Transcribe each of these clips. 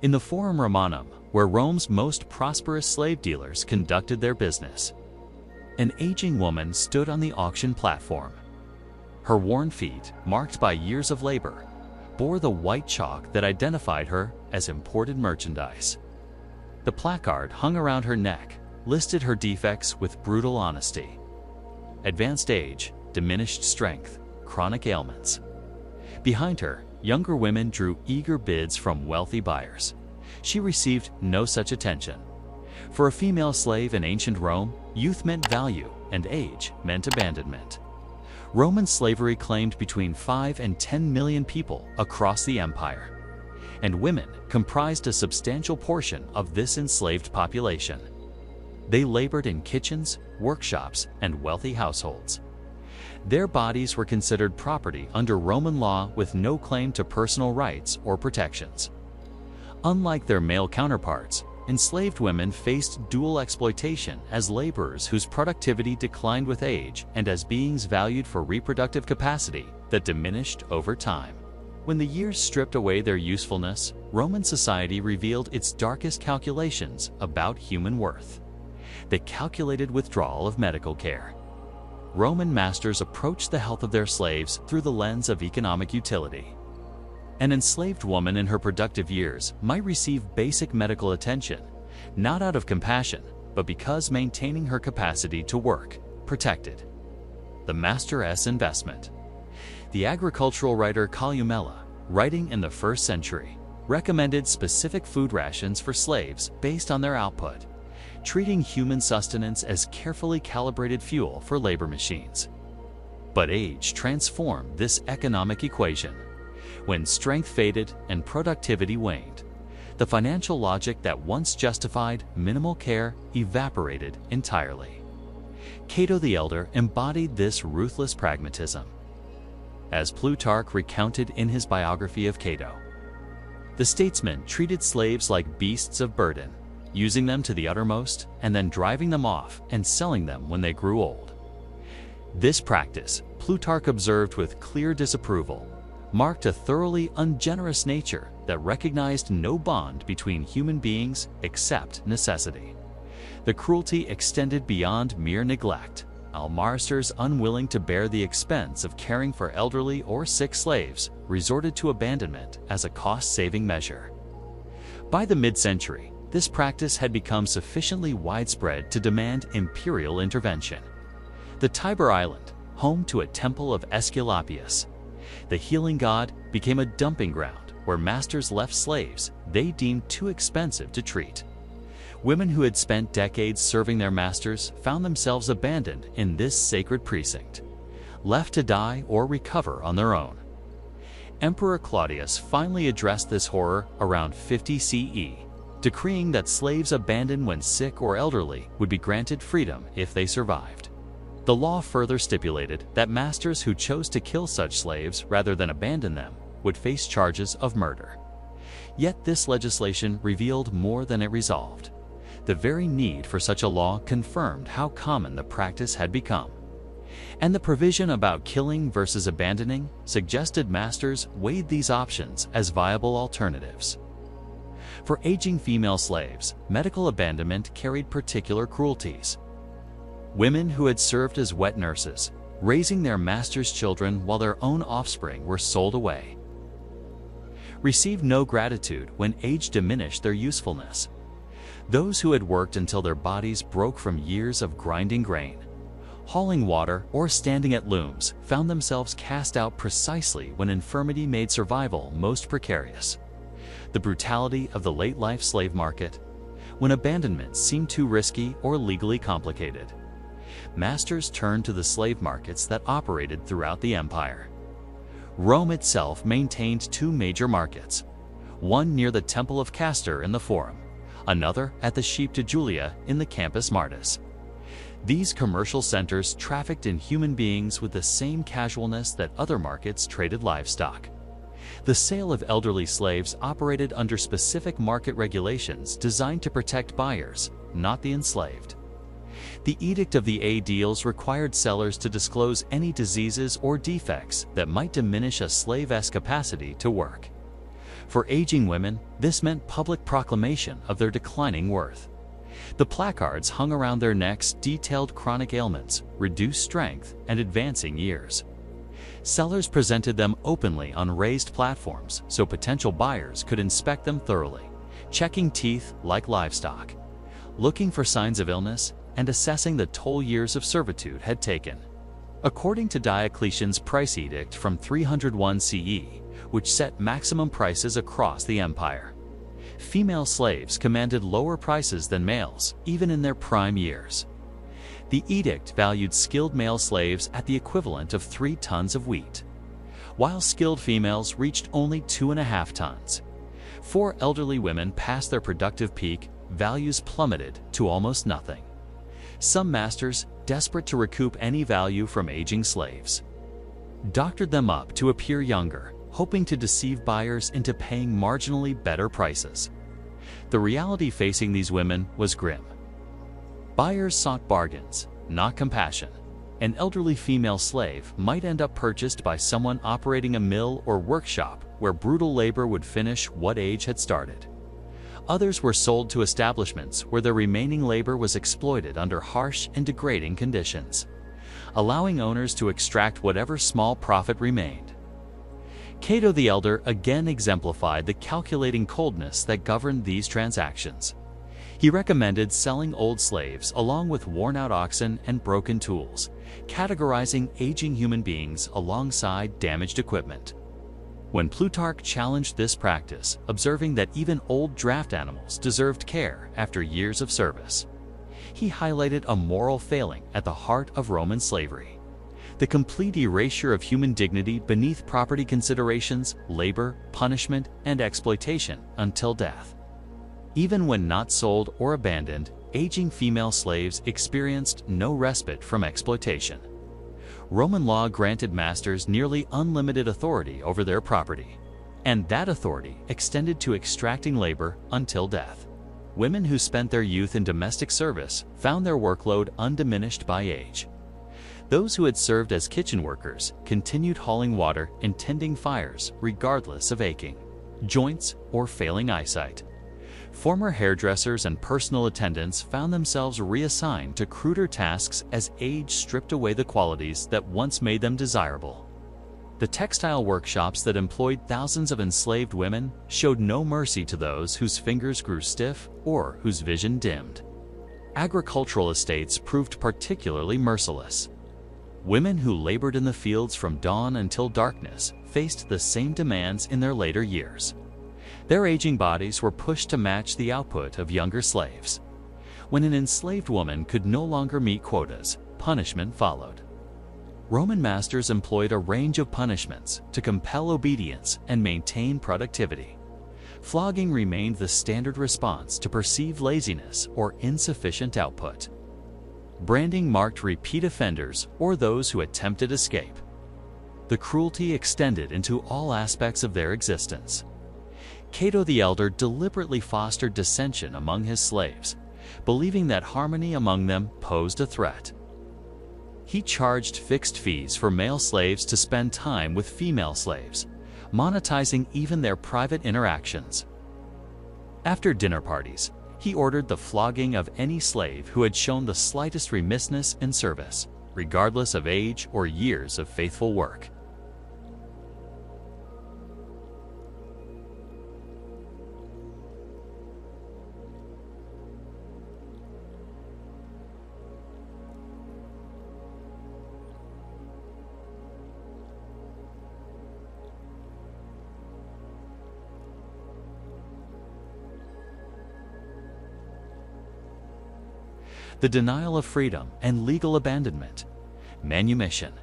In the Forum Romanum, where Rome's most prosperous slave dealers conducted their business, an aging woman stood on the auction platform. Her worn feet, marked by years of labor, bore the white chalk that identified her as imported merchandise. The placard hung around her neck listed her defects with brutal honesty: advanced age, diminished strength, chronic ailments. Behind her, younger women drew eager bids from wealthy buyers. She received no such attention. For a female slave in ancient Rome, youth meant value and age meant abandonment. Roman slavery claimed between 5 and 10 million people across the empire, and women comprised a substantial portion of this enslaved population. They labored in kitchens, workshops, and wealthy households. Their bodies were considered property under Roman law with no claim to personal rights or protections. Unlike their male counterparts, enslaved women faced dual exploitation as laborers whose productivity declined with age and as beings valued for reproductive capacity that diminished over time. When the years stripped away their usefulness, Roman society revealed its darkest calculations about human worth: the calculated withdrawal of medical care. Roman masters approached the health of their slaves through the lens of economic utility. An enslaved woman in her productive years might receive basic medical attention, not out of compassion, but because maintaining her capacity to work protected the master's investment. The agricultural writer Columella, writing in the 1st century, recommended specific food rations for slaves based on their output, treating human sustenance as carefully calibrated fuel for labor machines. But age transformed this economic equation. When strength faded and productivity waned, the financial logic that once justified minimal care evaporated entirely. Cato the Elder embodied this ruthless pragmatism. As Plutarch recounted in his biography of Cato, the statesman treated slaves like beasts of burden, using them to the uttermost and then driving them off and selling them when they grew old. This practice, Plutarch observed with clear disapproval, marked a thoroughly ungenerous nature that recognized no bond between human beings except necessity. The cruelty extended beyond mere neglect. Masters unwilling to bear the expense of caring for elderly or sick slaves resorted to abandonment as a cost-saving measure. By the mid-century, this practice had become sufficiently widespread to demand imperial intervention. The Tiber Island, home to a temple of Aesculapius, the healing god, became a dumping ground where masters left slaves they deemed too expensive to treat. Women who had spent decades serving their masters found themselves abandoned in this sacred precinct, left to die or recover on their own. Emperor Claudius finally addressed this horror around 50 CE, decreeing that slaves abandoned when sick or elderly would be granted freedom if they survived. The law further stipulated that masters who chose to kill such slaves rather than abandon them would face charges of murder. Yet this legislation revealed more than it resolved. The very need for such a law confirmed how common the practice had become. And the provision about killing versus abandoning suggested masters weighed these options as viable alternatives. For aging female slaves, medical abandonment carried particular cruelties. Women who had served as wet nurses, raising their master's children while their own offspring were sold away, received no gratitude when age diminished their usefulness. Those who had worked until their bodies broke from years of grinding grain, hauling water, or standing at looms found themselves cast out precisely when infirmity made survival most precarious. The brutality of the late-life slave market, when abandonment seemed too risky or legally complicated. Masters turned to the slave markets that operated throughout the empire. Rome itself maintained two major markets, one near the Temple of Castor in the Forum, another at the Scipe Julia in the Campus Martis. These commercial centers trafficked in human beings with the same casualness that other markets traded livestock. The sale of elderly slaves operated under specific market regulations designed to protect buyers, not the enslaved. The Edict of the Aediles required sellers to disclose any diseases or defects that might diminish a slave's capacity to work. For aging women, this meant public proclamation of their declining worth. The placards hung around their necks detailed chronic ailments, reduced strength, and advancing years. Sellers presented them openly on raised platforms so potential buyers could inspect them thoroughly, checking teeth like livestock, looking for signs of illness, and assessing the toll years of servitude had taken. According to Diocletian's price edict from 301 CE, which set maximum prices across the empire, female slaves commanded lower prices than males, even in their prime years. The edict valued skilled male slaves at the equivalent of 3 tons of wheat, while skilled females reached only 2.5 tons. For elderly women past their productive peak, values plummeted to almost nothing. Some masters, desperate to recoup any value from aging slaves, doctored them up to appear younger, hoping to deceive buyers into paying marginally better prices. The reality facing these women was grim. Buyers sought bargains, not compassion. An elderly female slave might end up purchased by someone operating a mill or workshop where brutal labor would finish what age had started. Others were sold to establishments where their remaining labor was exploited under harsh and degrading conditions, allowing owners to extract whatever small profit remained. Cato the Elder again exemplified the calculating coldness that governed these transactions. He recommended selling old slaves along with worn-out oxen and broken tools, categorizing aging human beings alongside damaged equipment. When Plutarch challenged this practice, observing that even old draft animals deserved care after years of service, he highlighted a moral failing at the heart of Roman slavery: the complete erasure of human dignity beneath property considerations, labor, punishment, and exploitation until death. Even when not sold or abandoned, aging female slaves experienced no respite from exploitation. Roman law granted masters nearly unlimited authority over their property, and that authority extended to extracting labor until death. Women who spent their youth in domestic service found their workload undiminished by age. Those who had served as kitchen workers continued hauling water and tending fires regardless of aching joints or failing eyesight. Former hairdressers and personal attendants found themselves reassigned to cruder tasks as age stripped away the qualities that once made them desirable. The textile workshops that employed thousands of enslaved women showed no mercy to those whose fingers grew stiff or whose vision dimmed. Agricultural estates proved particularly merciless. Women who labored in the fields from dawn until darkness faced the same demands in their later years. Their aging bodies were pushed to match the output of younger slaves. When an enslaved woman could no longer meet quotas, punishment followed. Roman masters employed a range of punishments to compel obedience and maintain productivity. Flogging remained the standard response to perceived laziness or insufficient output. Branding marked repeat offenders or those who attempted escape. The cruelty extended into all aspects of their existence. Cato the Elder deliberately fostered dissension among his slaves, believing that harmony among them posed a threat. He charged fixed fees for male slaves to spend time with female slaves, monetizing even their private interactions. After dinner parties, he ordered the flogging of any slave who had shown the slightest remissness in service, regardless of age or years of faithful work. The denial of freedom and legal abandonment. Manumission,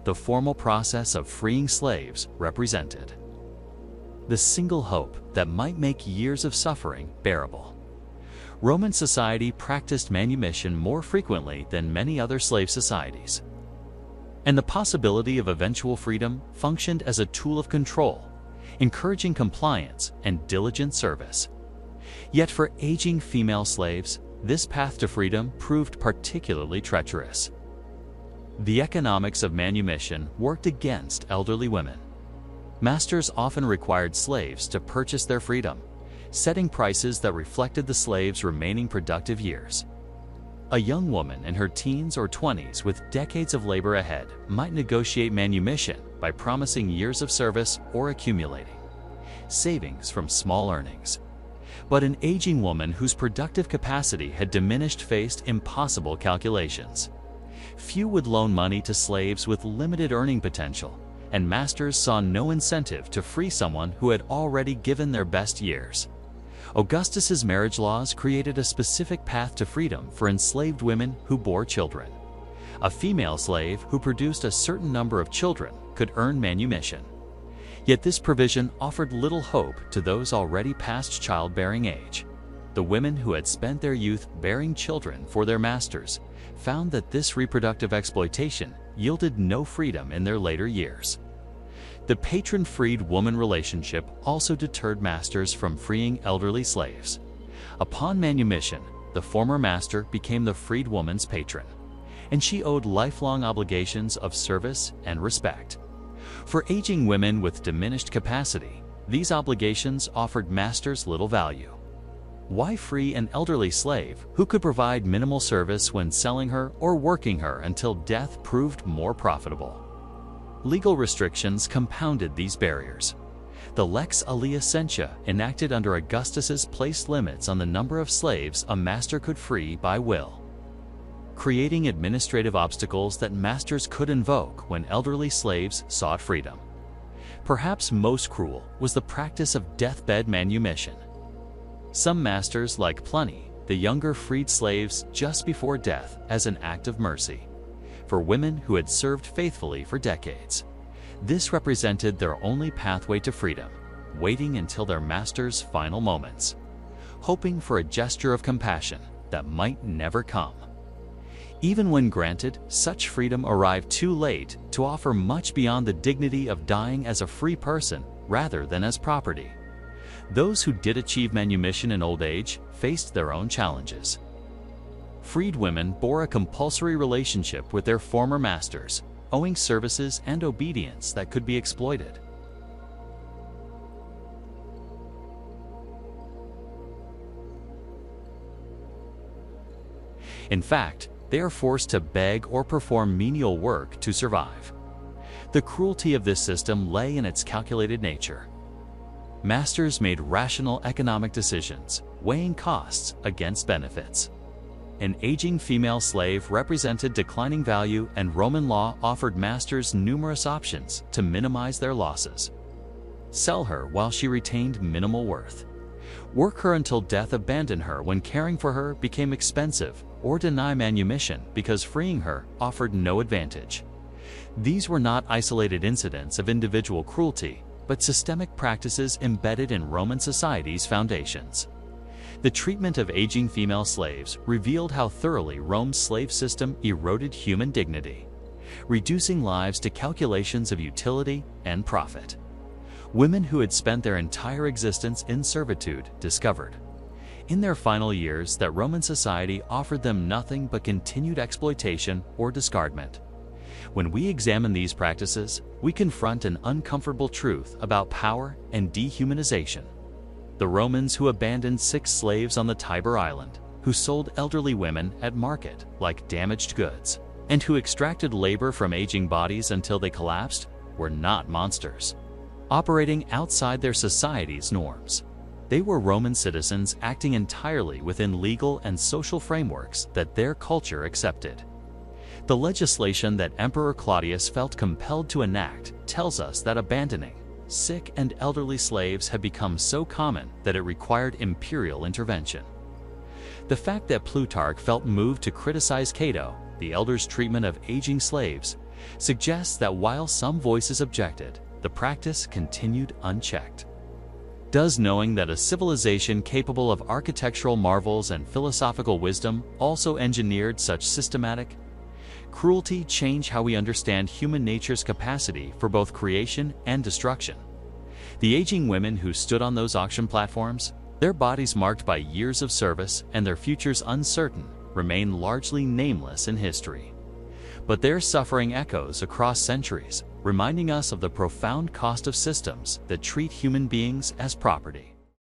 the formal process of freeing slaves, represented the single hope that might make years of suffering bearable. Roman society practiced manumission more frequently than many other slave societies, and the possibility of eventual freedom functioned as a tool of control, encouraging compliance and diligent service. Yet for aging female slaves, this path to freedom proved particularly treacherous. The economics of manumission worked against elderly women. Masters often required slaves to purchase their freedom, setting prices that reflected the slaves' remaining productive years. A young woman in her teens or 20s with decades of labor ahead might negotiate manumission by promising years of service or accumulating savings from small earnings. But an aging woman whose productive capacity had diminished faced impossible calculations. Few would loan money to slaves with limited earning potential, and masters saw no incentive to free someone who had already given their best years. Augustus's marriage laws created a specific path to freedom for enslaved women who bore children. A female slave who produced a certain number of children could earn manumission. Yet this provision offered little hope to those already past childbearing age. The women who had spent their youth bearing children for their masters found that this reproductive exploitation yielded no freedom in their later years. The patron-freed-woman relationship also deterred masters from freeing elderly slaves. Upon manumission, the former master became the freed woman's patron, and she owed lifelong obligations of service and respect. For aging women with diminished capacity, these obligations offered masters little value. Why free an elderly slave who could provide minimal service when selling her or working her until death proved more profitable? Legal restrictions compounded these barriers. The Lex Alia Sentia, enacted under Augustus, placed limits on the number of slaves a master could free by will, creating administrative obstacles that masters could invoke when elderly slaves sought freedom. Perhaps most cruel was the practice of deathbed manumission. Some masters, like Pliny the Younger, freed slaves just before death as an act of mercy for women who had served faithfully for decades. This represented their only pathway to freedom, waiting until their master's final moments, hoping for a gesture of compassion that might never come. Even when granted, such freedom arrived too late to offer much beyond the dignity of dying as a free person rather than as property. Those who did achieve manumission in old age faced their own challenges. Freed women bore a compulsory relationship with their former masters, owing services and obedience that could be exploited. In fact, they are forced to beg or perform menial work to survive. The cruelty of this system lay in its calculated nature. Masters made rational economic decisions, weighing costs against benefits. An aging female slave represented declining value, and Roman law offered masters numerous options to minimize their losses. Sell her while she retained minimal worth. Work her until death, abandon her when caring for her became expensive, or deny manumission because freeing her offered no advantage. These were not isolated incidents of individual cruelty, but systemic practices embedded in Roman society's foundations. The treatment of aging female slaves revealed how thoroughly Rome's slave system eroded human dignity, reducing lives to calculations of utility and profit. Women who had spent their entire existence in servitude discovered, in their final years, that Roman society offered them nothing but continued exploitation or discardment. When we examine these practices, we confront an uncomfortable truth about power and dehumanization. The Romans who abandoned 6 slaves on the Tiber Island, who sold elderly women at market like damaged goods, and who extracted labor from aging bodies until they collapsed, were not monsters, operating outside their society's norms. They were Roman citizens acting entirely within legal and social frameworks that their culture accepted. The legislation that Emperor Claudius felt compelled to enact tells us that abandoning sick and elderly slaves had become so common that it required imperial intervention. The fact that Plutarch felt moved to criticize Cato, the elder's treatment of aging slaves, suggests that while some voices objected, the practice continued unchecked. Does knowing that a civilization capable of architectural marvels and philosophical wisdom also engineered such systematic cruelty change how we understand human nature's capacity for both creation and destruction? The aging women who stood on those auction platforms, their bodies marked by years of service and their futures uncertain, remain largely nameless in history. But their suffering echoes across centuries, reminding us of the profound cost of systems that treat human beings as property.